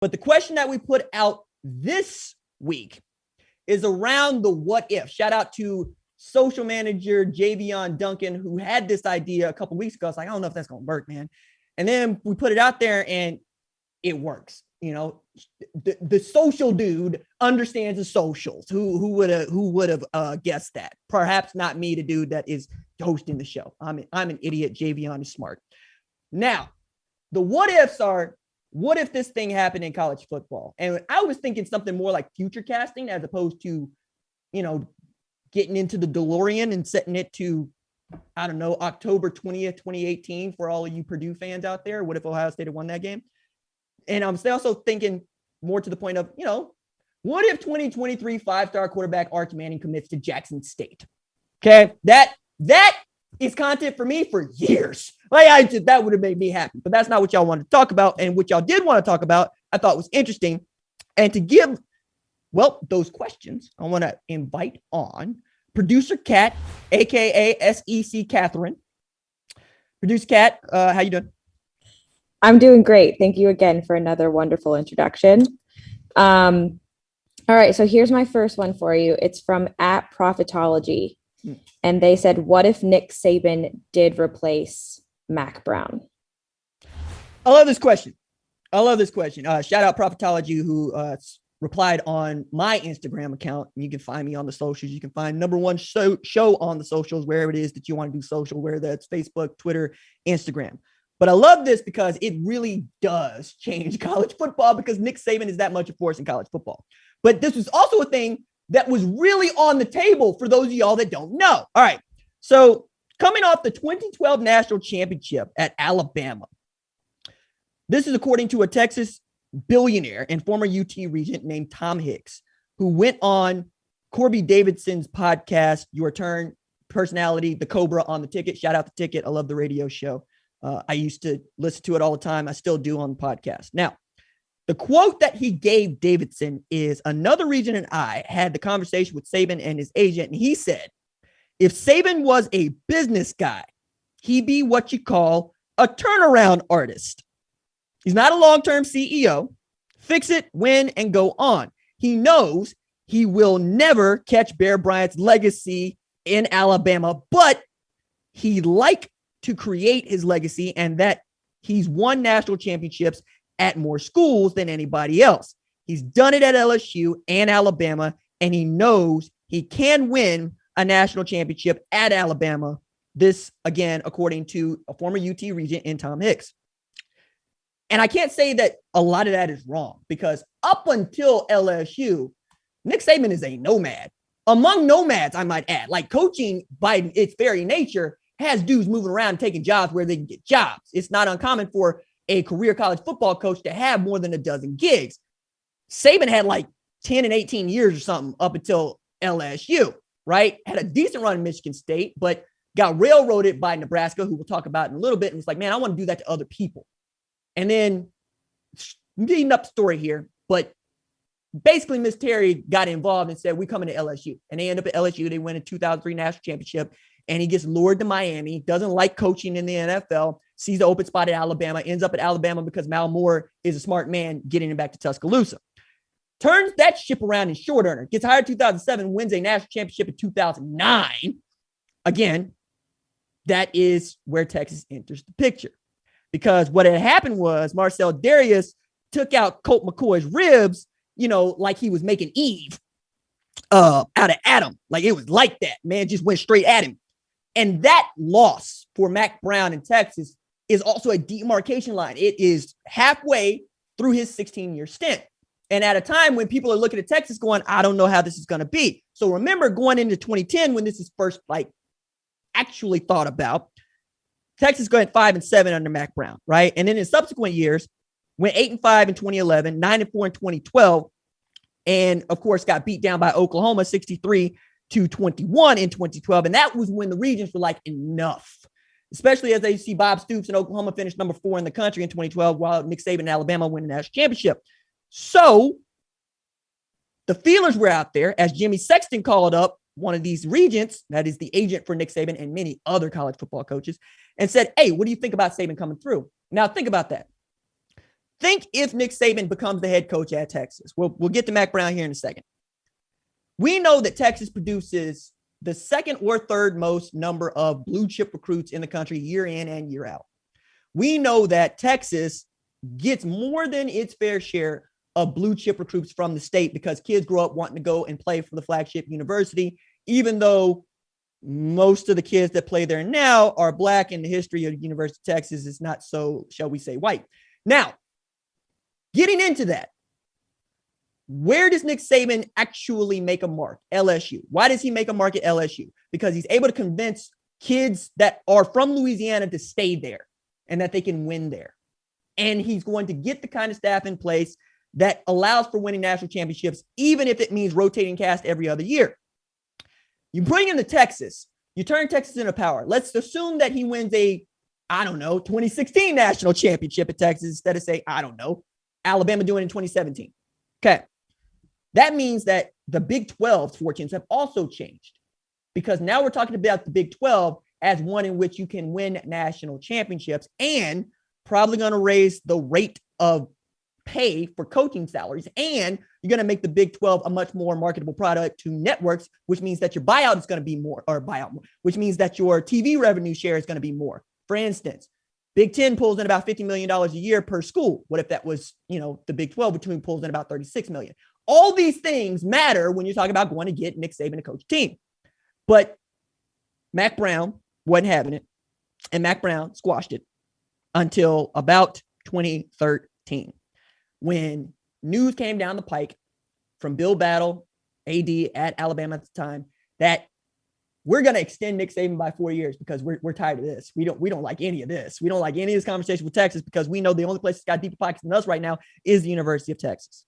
But the question that we put out this week is around the what if. Shout out to social manager Javion Duncan, who had this idea a couple weeks ago. It's like, I don't know if that's going to work, man. And then we put it out there and it works. You know, the social dude understands the socials. Who would have guessed that? Perhaps not me, the dude that is hosting the show. I'm an idiot. Javion is smart. Now, the what ifs are, what if this thing happened in college football? And I was thinking something more like future casting as opposed to, you know, getting into the DeLorean and setting it to, I don't know, October 20th, 2018 for all of you Purdue fans out there. What if Ohio State had won that game? And I'm also thinking more to the point of, you know, what if 2023 five-star quarterback Arch Manning commits to Jackson State? Okay, that is content for me for years. Like that would have made me happy, but that's not what y'all wanted to talk about. And what y'all did want to talk about, I thought was interesting. And to give, well, those questions, I want to invite on producer Kat, aka SEC Catherine. Producer Kat, how you doing? I'm doing great. Thank you again for another wonderful introduction. All right, so here's my first one for you. It's from @Profitology. And they said, what if Nick Saban did replace Mack Brown? I love this question. Shout out Profitology, who replied on my Instagram account. You can find me on the socials. You can find number one show on the socials, wherever it is that you want to do social, whether that's Facebook, Twitter, Instagram. But I love this because it really does change college football because Nick Saban is that much a force in college football. But this was also a thing that was really on the table for those of y'all that don't know. All right. So coming off the 2012 national championship at Alabama, this is according to a Texas billionaire and former UT regent named Tom Hicks, who went on Corby Davidson's podcast, Your Turn, personality, the Cobra on the Ticket. Shout out the Ticket. I love the radio show. I used to listen to it all the time. I still do on the podcast. Now, the quote that he gave Davidson is, another regent and I had the conversation with Saban and his agent, and he said, if Saban was a business guy, he'd be what you call a turnaround artist. He's not a long-term CEO. Fix it, win, and go on. He knows he will never catch Bear Bryant's legacy in Alabama, but he like to create his legacy and that he's won national championships at more schools than anybody else. He's done it at LSU and Alabama, and he knows he can win a national championship at Alabama. This, again, according to a former UT regent in Tom Hicks. And I can't say that a lot of that is wrong because up until LSU, Nick Saban is a nomad. Among nomads, I might add, like coaching by its very nature has dudes moving around and taking jobs where they can get jobs. It's not uncommon for a career college football coach to have more than a dozen gigs. Saban had like 10 and 18 years or something up until LSU, right? Had a decent run in Michigan State, but got railroaded by Nebraska, who we'll talk about in a little bit. And was like, man, I want to do that to other people. And then beating up the story here, but basically Miss Terry got involved and said, we coming to LSU. And they end up at LSU. They win a 2003 national championship. And he gets lured to Miami, doesn't like coaching in the NFL, sees the open spot at Alabama, ends up at Alabama because Mal Moore is a smart man getting him back to Tuscaloosa. Turns that ship around in short order, gets hired in 2007, wins a national championship in 2009. Again, that is where Texas enters the picture. Because what had happened was Marcel Darius took out Colt McCoy's ribs, you know, like he was making Eve out of Adam. Like it was like that. Man just went straight at him. And that loss for Mack Brown in Texas is also a demarcation line. It is halfway through his 16-year stint. And at a time when people are looking at Texas going, I don't know how this is going to be. So remember going into 2010, when this is first like actually thought about, Texas going 5-7 under Mack Brown, right? And then in subsequent years, went 8-5 in 2011, 9-4 in 2012, and of course got beat down by Oklahoma 63-21 in 2012. And that was when the regions were like, enough, especially as they see Bob Stoops and Oklahoma finish number 4 in the country in 2012, while Nick Saban and Alabama win the national championship. So the feelers were out there as Jimmy Sexton called up one of these regents, that is the agent for Nick Saban and many other college football coaches, and said, hey, what do you think about Saban coming through? Now think about that. Think if Nick Saban becomes the head coach at Texas. We'll get to Mack Brown here in a second. We know that Texas produces the second or third most number of blue chip recruits in the country year in and year out. We know that Texas gets more than its fair share of blue chip recruits from the state because kids grow up wanting to go and play for the flagship university, even though most of the kids that play there now are Black, and the history of the University of Texas is not so, shall we say, white. Now, getting into that, where does Nick Saban actually make a mark? LSU. Why does he make a mark at LSU? Because he's able to convince kids that are from Louisiana to stay there and that they can win there. And he's going to get the kind of staff in place that allows for winning national championships, even if it means rotating cast every other year. You bring him to Texas, you turn Texas into power. Let's assume that he wins a, 2016 national championship at Texas instead of say, Alabama doing it in 2017. Okay. That means that the Big 12's fortunes have also changed because now we're talking about the Big 12 as one in which you can win national championships and probably going to raise the rate of pay for coaching salaries. And you're going to make the Big 12 a much more marketable product to networks, which means that your buyout is going to be more, which means that your TV revenue share is going to be more. For instance, Big 10 pulls in about $50 million a year per school. What if that was, the Big 12 between pulls in about $36 million? All these things matter when you're talking about going to get Nick Saban to coach a team. But Mack Brown wasn't having it, and Mack Brown squashed it until about 2013, when news came down the pike from Bill Battle, AD at Alabama at the time, that we're going to extend Nick Saban by 4 years because we're tired of this. We don't like any of this. We don't like any of this conversation with Texas because we know the only place that's got deeper pockets than us right now is the University of Texas.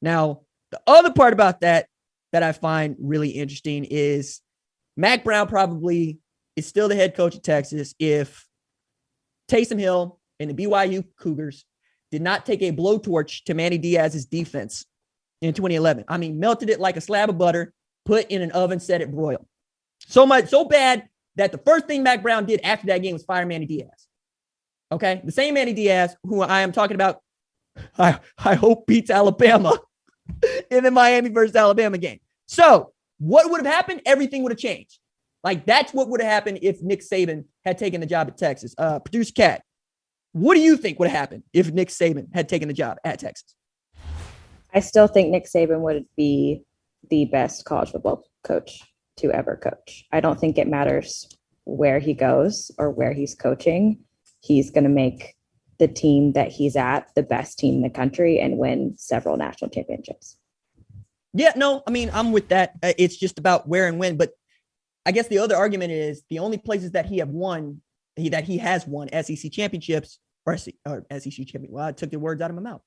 Now, the other part about that I find really interesting is Mack Brown probably is still the head coach of Texas if Taysom Hill and the BYU Cougars did not take a blowtorch to Manny Diaz's defense in 2011. I mean, melted it like a slab of butter, put in an oven, set it broil. So bad that the first thing Mack Brown did after that game was fire Manny Diaz. Okay? The same Manny Diaz who I am talking about, I hope beats Alabama in the Miami versus Alabama game. So what would have happened? Everything would have changed. Like, that's what would have happened if Nick Saban had taken the job at Texas. Producer Cat, what do you think would have happened if Nick Saban had taken the job at Texas? I still think Nick Saban would be the best college football coach to ever coach. I don't think it matters where he goes or where he's coaching. He's going to make the team that he's at the best team in the country and win several national championships. Yeah, no, I mean, I'm with that. It's just about where and when. But I guess the other argument is the only places that he has won SEC championships or SEC champion. Well, I took the words out of my mouth.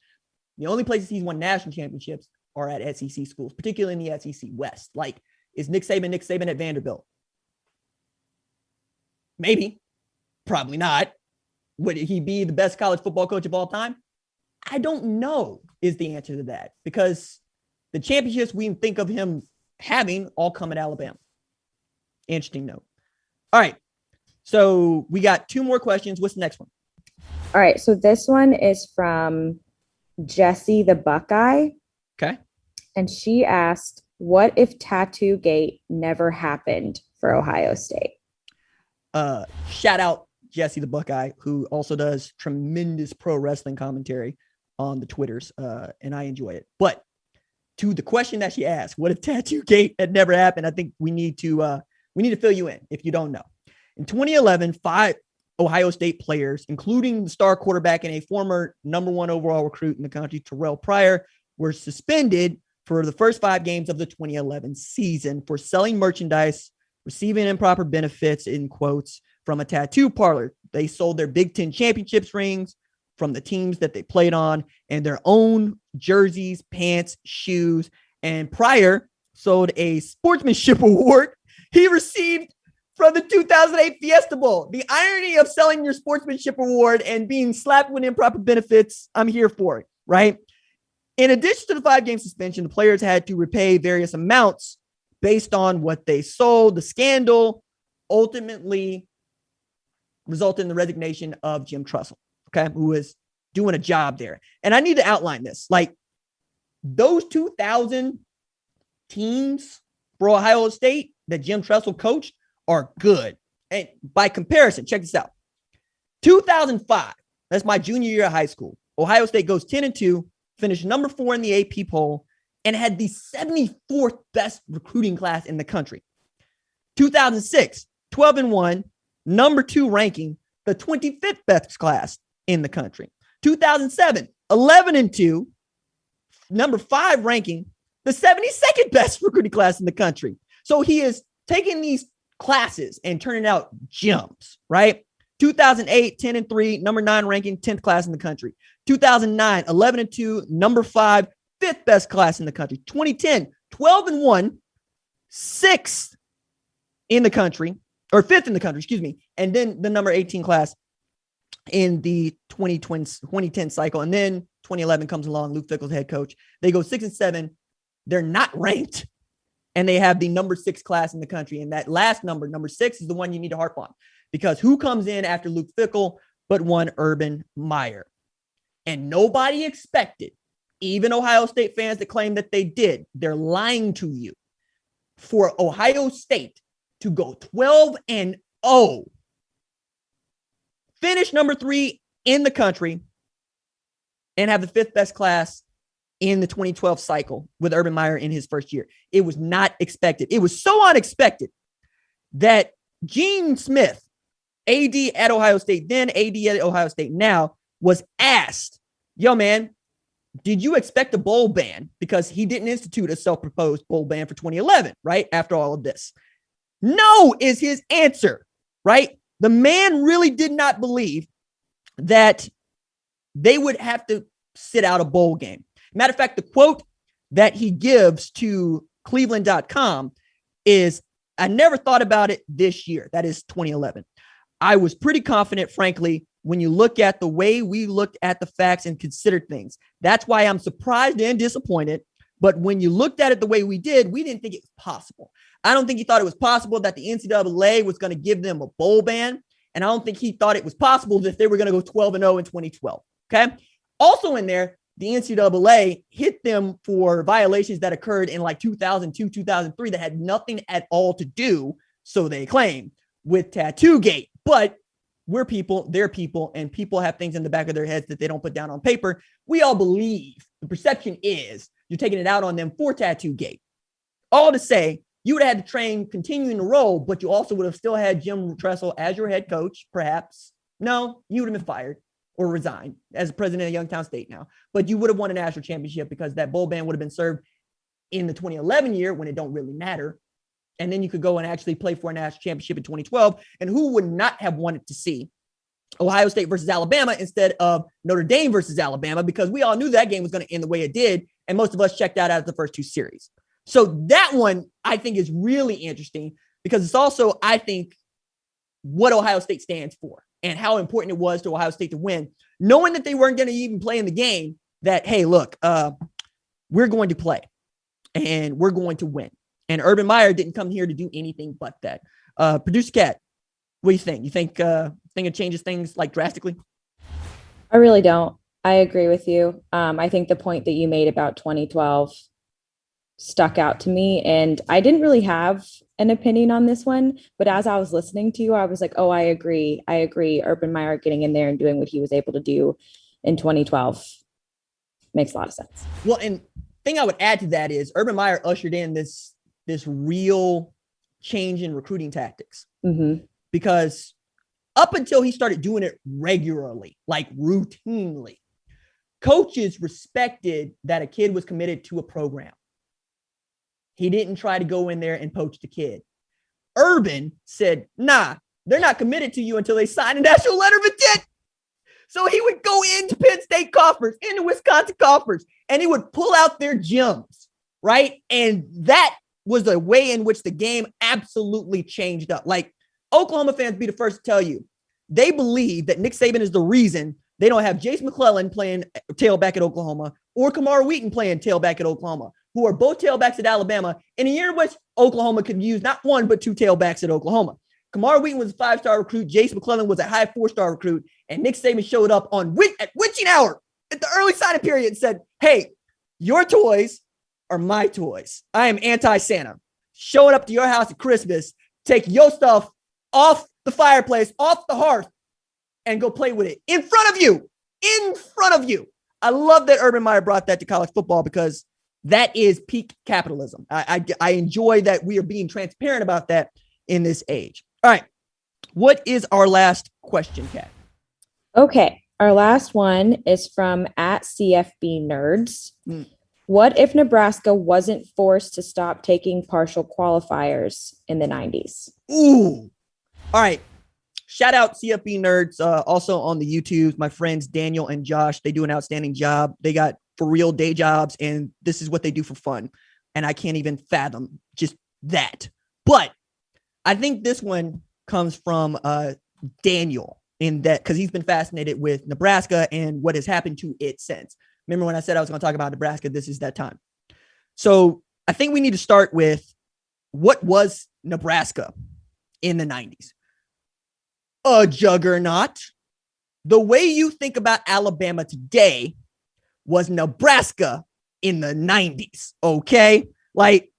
The only places he's won national championships are at SEC schools, particularly in the SEC West. Like, is Nick Saban at Vanderbilt? Maybe. Probably not. Would he be the best college football coach of all time? I don't know is the answer to that, because the championships we think of him having all come at Alabama. Interesting note. All right. So we got two more questions. What's the next one? All right. So this one is from Jessie the Buckeye. Okay. And she asked, what if Tattoogate never happened for Ohio State? Shout out Jessie the Buckeye, who also does tremendous pro wrestling commentary on the Twitters, and I enjoy it. But to the question that she asked, what if Tattoogate had never happened? I think we need to fill you in if you don't know. In 2011, 5 Ohio State players, including the star quarterback and a former number 1 overall recruit in the country, Terrell Pryor, were suspended for the first 5 games of the 2011 season for selling merchandise, receiving improper benefits, in quotes, from a tattoo parlor. They sold their Big Ten championships rings from the teams that they played on and their own jerseys, pants, shoes. And Pryor sold a sportsmanship award he received from the 2008 Fiesta Bowl. The irony of selling your sportsmanship award and being slapped with improper benefits, I'm here for it, right? In addition to the 5-game suspension, the players had to repay various amounts based on what they sold. The scandal ultimately resulted in the resignation of Jim Trussell, okay, who is doing a job there. And I need to outline this. Like, those 2000 teams for Ohio State that Jim Tressel coached are good. And by comparison, check this out. 2005, that's my junior year of high school. Ohio State goes 10-2, finished number 4 in the AP poll, and had the 74th best recruiting class in the country. 2006, 12-1, number 2 ranking, the 25th best class in the country. 2007, 11-2, number 5 ranking, the 72nd best recruiting class in the country. So he is taking these classes and turning out gems, right? 2008, 10-3, number 9 ranking, 10th class in the country. 2009, 11-2, number 5, 5th best class in the country. 2010, 12-1, 6th in the country, or 5th in the country, excuse me. And then the number 18 class in the 2010 cycle. And then 2011 comes along, Luke Fickell's head coach. They go 6-7. They're not ranked. And they have the number 6 class in the country. And that last number, number 6, is the one you need to harp on. Because who comes in after Luke Fickell but one Urban Meyer? And nobody expected, even Ohio State fans that claim that they did, they're lying to you, for Ohio State to go 12-0, finish number 3 in the country, and have the 5th best class in the 2012 cycle with Urban Meyer in his first year. It was not expected. It was so unexpected that Gene Smith, AD at Ohio State, then AD at Ohio State now, was asked, yo, man, did you expect a bowl ban? Because he didn't institute a self-proposed bowl ban for 2011, right? After all of this. No is his answer, right? The man really did not believe that they would have to sit out a bowl game. Matter of fact, the quote that he gives to Cleveland.com is, I never thought about it this year. That is 2011. I was pretty confident, frankly, when you look at the way we looked at the facts and considered things. That's why I'm surprised and disappointed. But when you looked at it the way we did, we didn't think it was possible. I don't think he thought it was possible that the NCAA was going to give them a bowl ban. And I don't think he thought it was possible that they were going to go 12-0 in 2012. Okay. Also in there, the NCAA hit them for violations that occurred in like 2002, 2003 that had nothing at all to do, so they claim, with Tattoogate. But we're people, they're people, and people have things in the back of their heads that they don't put down on paper. We all believe, the perception is, you're taking it out on them for Tattoogate. All to say, you would have had to train continuing to roll, but you also would have still had Jim Tressel as your head coach, perhaps. No, you would have been fired or resigned as president of Youngstown State now. But you would have won a national championship because that bowl ban would have been served in the 2011 year when it don't really matter. And then you could go and actually play for a national championship in 2012. And who would not have wanted to see Ohio State versus Alabama instead of Notre Dame versus Alabama? Because we all knew that game was going to end the way it did. And most of us checked out after the first 2 series. So that one, I think, is really interesting because it's also, I think, what Ohio State stands for and how important it was to Ohio State to win, knowing that they weren't going to even play in the game, that, hey, look, we're going to play and we're going to win. And Urban Meyer didn't come here to do anything but that. Producer Cat, what do you think? You think it changes things like drastically? I really don't. I agree with you. I think the point that you made about 2012 stuck out to me, and I didn't really have an opinion on this one, but as I was listening to you, I was like, oh, I agree. Urban Meyer getting in there and doing what he was able to do in 2012 makes a lot of sense. Well, and thing I would add to that is Urban Meyer ushered in this real change in recruiting tactics, because up until he started doing it regularly, like routinely, coaches respected that a kid was committed to a program. He didn't try to go in there and poach the kid. Urban said, nah, they're not committed to you until they sign a national letter of intent. So he would go into Penn State coffers, into Wisconsin coffers, and he would pull out their gems, right? And that was the way in which the game absolutely changed up. Like, Oklahoma fans be the first to tell you, they believe that Nick Saban is the reason they don't have Jace McClellan playing tailback at Oklahoma or Kamar Wheaton playing tailback at Oklahoma, who are both tailbacks at Alabama in a year in which Oklahoma could use not 1, but 2 tailbacks at Oklahoma. Kamar Wheaton was a 5-star recruit. Jace McClellan was a high 4-star recruit. And Nick Saban showed up at witching hour at the early signing period and said, hey, your toys are my toys. I am anti-Santa. Showing up to your house at Christmas, take your stuff off the fireplace, off the hearth, and go play with it in front of you. In front of you. I love that Urban Meyer brought that to college football because that is peak capitalism. I enjoy that we are being transparent about that in this age. All right. What is our last question, Kat? Okay. Our last one is from @CFB Nerds. What if Nebraska wasn't forced to stop taking partial qualifiers in the 90s? Ooh. All right. Shout out CFB Nerds. Also on the YouTubes, my friends Daniel and Josh. They do an outstanding job. They got for real day jobs, and this is what they do for fun. And I can't even fathom just that. But I think this one comes from Daniel in that because he's been fascinated with Nebraska and what has happened to it since. Remember when I said I was going to talk about Nebraska? This is that time. So I think we need to start with what was Nebraska in the 90s? A juggernaut. The way you think about Alabama today was Nebraska in the 90s. Okay. Like,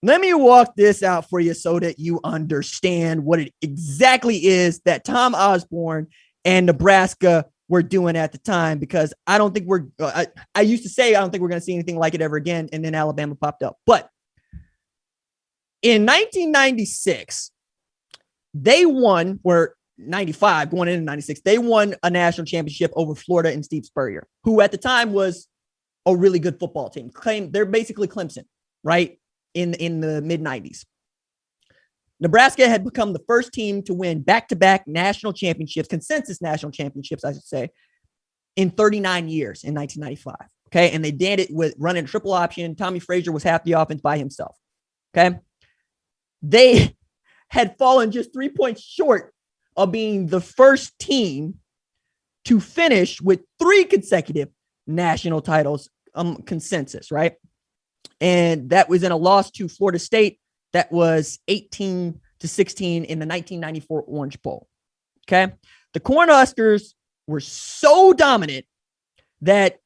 let me walk this out for you so that you understand what it exactly is that Tom Osborne and Nebraska were doing at the time, because I don't think I used to say, I don't think we're going to see anything like it ever again. And then Alabama popped up. But in 1996, they won, or 95 going into 96, they won a national championship over Florida and Steve Spurrier, who at the time was a really good football team. They're basically Clemson, right? In the mid 90s. Nebraska had become the first team to win back-to-back national championships, consensus national championships, I should say, in 39 years in 1995. Okay. And they did it with running a triple option. Tommy Frazier was half the offense by himself. Okay. They had fallen just 3 points short of being the first team to finish with 3 consecutive national titles, consensus, right? And that was in a loss to Florida State that was 18-16 in the 1994 Orange Bowl. Okay. The Cornhuskers were so dominant that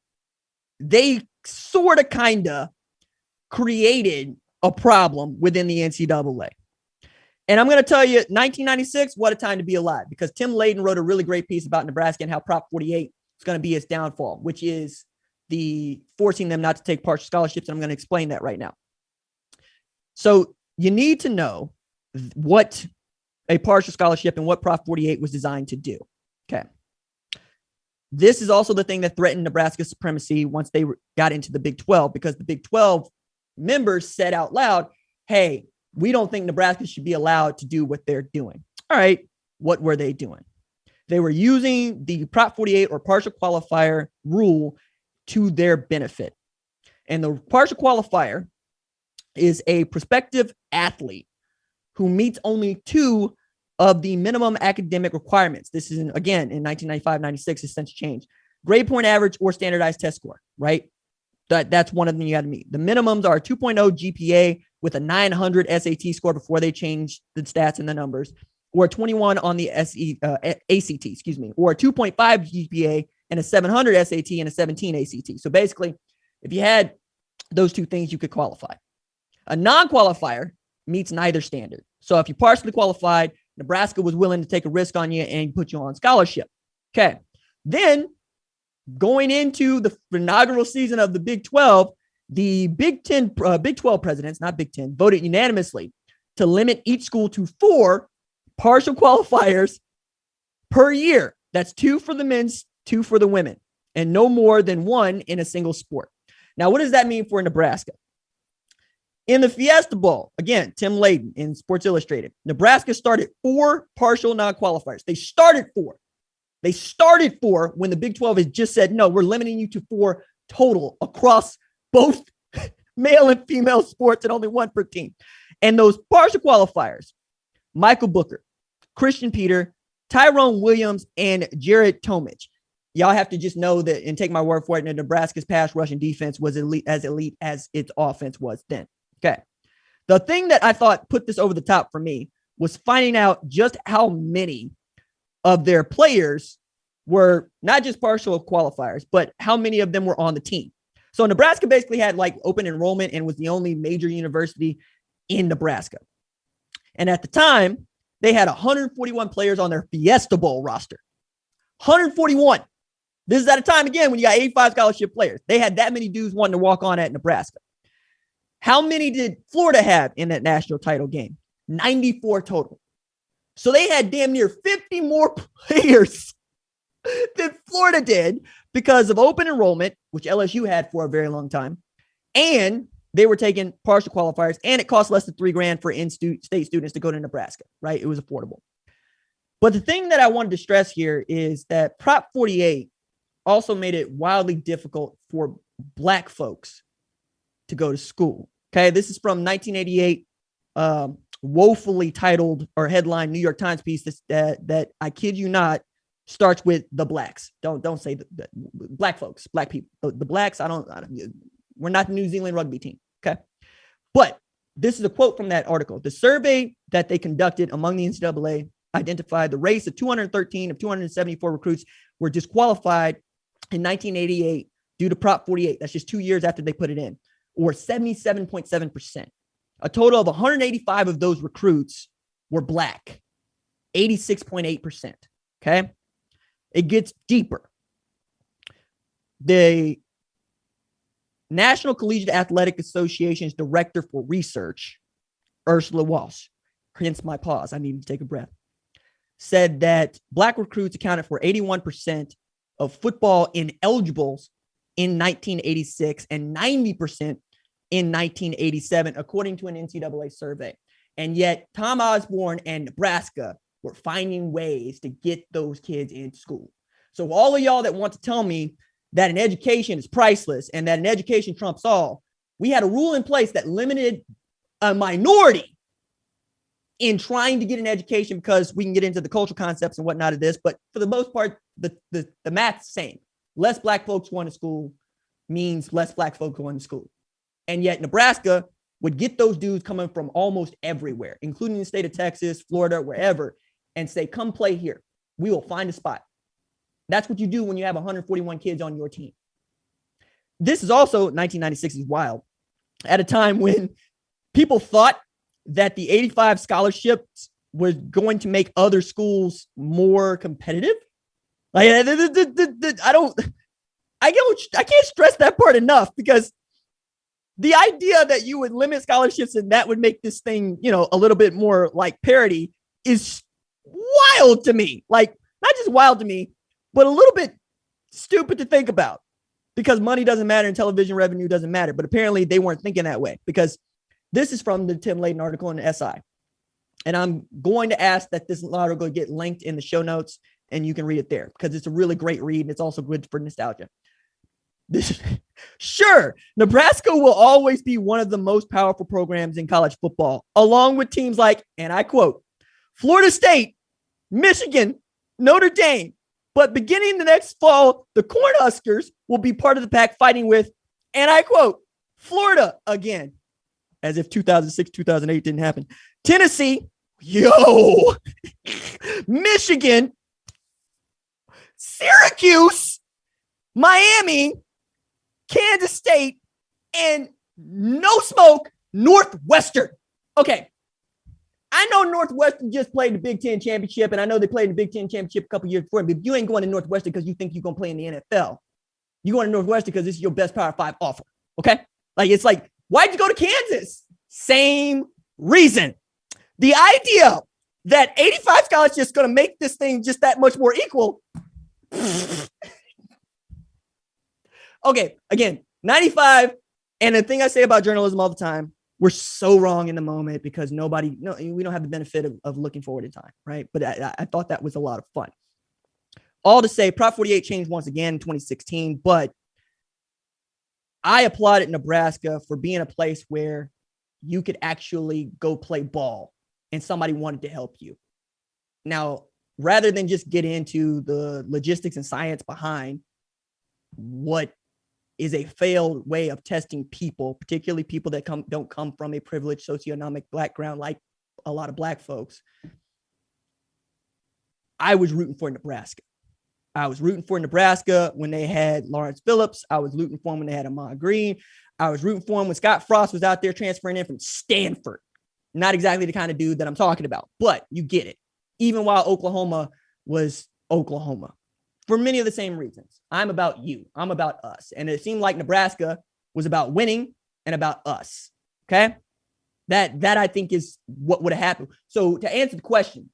they sort of kind of created a problem within the NCAA. And I'm going to tell you, 1996, what a time to be alive, because Tim Layden wrote a really great piece about Nebraska and how Prop 48 is going to be its downfall, which is the forcing them not to take partial scholarships. And I'm going to explain that right now. So you need to know what a partial scholarship and what Prop 48 was designed to do. Okay. This is also the thing that threatened Nebraska's supremacy once they got into the Big 12, because the Big 12 members said out loud, hey, we don't think Nebraska should be allowed to do what they're doing. All right. What were they doing? They were using the Prop 48 or partial qualifier rule to their benefit. And the partial qualifier is a prospective athlete who meets only 2 of the minimum academic requirements. This is, again, in 1995-96, has since changed. Grade point average or standardized test score, right? That's one of them you got to meet. The minimums are 2.0 GPA with a 900 SAT score before they change the stats and the numbers, or 21 on the ACT, or a 2.5 GPA and a 700 SAT and a 17 ACT. So basically, if you had those 2 things, you could qualify. A non-qualifier meets neither standard. So if you partially qualified, Nebraska was willing to take a risk on you and put you on scholarship. Okay. Then going into the inaugural season of the Big 12, the Big 12 presidents, not Big 10, voted unanimously to limit each school to 4 partial qualifiers per year. That's 2 for the men's, 2 for the women, and no more than 1 in a single sport. Now, what does that mean for Nebraska? In the Fiesta Bowl, again, Tim Layden in Sports Illustrated, Nebraska started 4 partial non-qualifiers. They started 4. They started 4 when the Big 12 has just said, no, we're limiting you to 4 total across both male and female sports and only 1 per team. And those partial qualifiers, Michael Booker, Christian Peter, Tyrone Williams, and Jared Tomich. Y'all have to just know that and take my word for it. And Nebraska's pass rushing defense was elite as its offense was then. Okay. The thing that I thought put this over the top for me was finding out just how many of their players were not just partial qualifiers, but how many of them were on the team. So Nebraska basically had like open enrollment and was the only major university in Nebraska. And at the time, they had 141 players on their Fiesta Bowl roster. 141. This is at a time, again, when you got 85 scholarship players. They had that many dudes wanting to walk on at Nebraska. How many did Florida have in that national title game? 94 total. So they had damn near 50 more players than Florida did because of open enrollment, which LSU had for a very long time. And they were taking partial qualifiers, and it cost less than $3,000 for in-state students to go to Nebraska, right? It was affordable. But the thing that I wanted to stress here is that Prop 48 also made it wildly difficult for Black folks to go to school. Okay, this is from 1988, woefully titled or headline New York Times piece that I kid you not starts with the blacks. Don't say the Black folks, Black people. The blacks. We're not the New Zealand rugby team. Okay, but this is a quote from that article. The survey that they conducted among the NCAA identified the race of 213 of 274 recruits were disqualified in 1988 due to Prop 48. That's just 2 years after they put it in, or 77.7%. A total of 185 of those recruits were Black, 86.8%. Okay. It gets deeper. The National Collegiate Athletic Association's director for research, Ursula Walsh, hence my pause, I need to take a breath, said that Black recruits accounted for 81% of football ineligibles in 1986 and 90% in 1987, according to an NCAA survey. And yet Tom Osborne and Nebraska were finding ways to get those kids in school. So all of y'all that want to tell me that an education is priceless and that an education trumps all, we had a rule in place that limited a minority in trying to get an education, because we can get into the cultural concepts and whatnot of this. But for the most part, the math's the same. Less Black folks going to school means less Black folks going to school. And yet Nebraska would get those dudes coming from almost everywhere, including the state of Texas, Florida, wherever, and say, come play here. We will find a spot. That's what you do when you have 141 kids on your team. This is also, 1996 is wild, at a time when people thought that the 85 scholarships was going to make other schools more competitive. Like, I can't stress that part enough, because the idea that you would limit scholarships and that would make this thing, a little bit more like parity is wild to me. Like, not just wild to me, but a little bit stupid to think about, because money doesn't matter and television revenue doesn't matter. But apparently they weren't thinking that way, because this is from the Tim Layden article in the SI. And I'm going to ask that this article get linked in the show notes and you can read it there, because it's a really great read and it's also good for nostalgia. Sure, Nebraska will always be one of the most powerful programs in college football, along with teams like, and I quote, Florida State, Michigan, Notre Dame. But beginning the next fall, the Cornhuskers will be part of the pack, fighting with, and I quote, Florida again, as if 2006, 2008 didn't happen. Tennessee, Michigan, Syracuse, Miami, Kansas State, and no smoke, Northwestern. Okay. I know Northwestern just played the Big Ten championship, and I know they played the Big Ten championship a couple years before, but you ain't going to Northwestern because you think you're going to play in the NFL. You're going to Northwestern because this is your best Power 5 offer. Okay. Like, it's like, why'd you go to Kansas? Same reason. The idea that 85 scholarships is going to make this thing just that much more equal. Okay, again, 95. And the thing I say about journalism all the time, we're so wrong in the moment because we don't have the benefit of looking forward in time, right? But I thought that was a lot of fun. All to say, Prop 48 changed once again in 2016, but I applauded Nebraska for being a place where you could actually go play ball and somebody wanted to help you. Now, rather than just get into the logistics and science behind what is a failed way of testing people, particularly people that don't come from a privileged socioeconomic background like a lot of Black folks, I was rooting for Nebraska. I was rooting for Nebraska when they had Lawrence Phillips. I was rooting for them when they had Ahman Green. I was rooting for them when Scott Frost was out there transferring in from Stanford. Not exactly the kind of dude that I'm talking about, but you get it. Even while Oklahoma was Oklahoma, for many of the same reasons. I'm about you. I'm about us. And it seemed like Nebraska was about winning and about us. Okay. That I think is what would have happened. So to answer the question,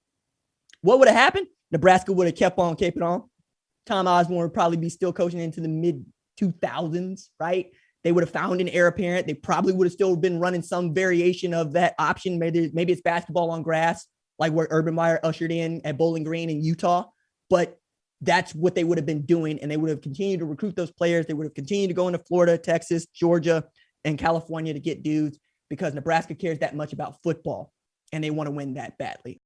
what would have happened? Nebraska would have kept on keeping on. Tom Osborne would probably be still coaching into the mid 2000s, right? They would have found an heir apparent. They probably would have still been running some variation of that option. Maybe it's basketball on grass, like where Urban Meyer ushered in at Bowling Green in Utah. But that's what they would have been doing. And they would have continued to recruit those players. They would have continued to go into Florida, Texas, Georgia, and California to get dudes because Nebraska cares that much about football and they want to win that badly.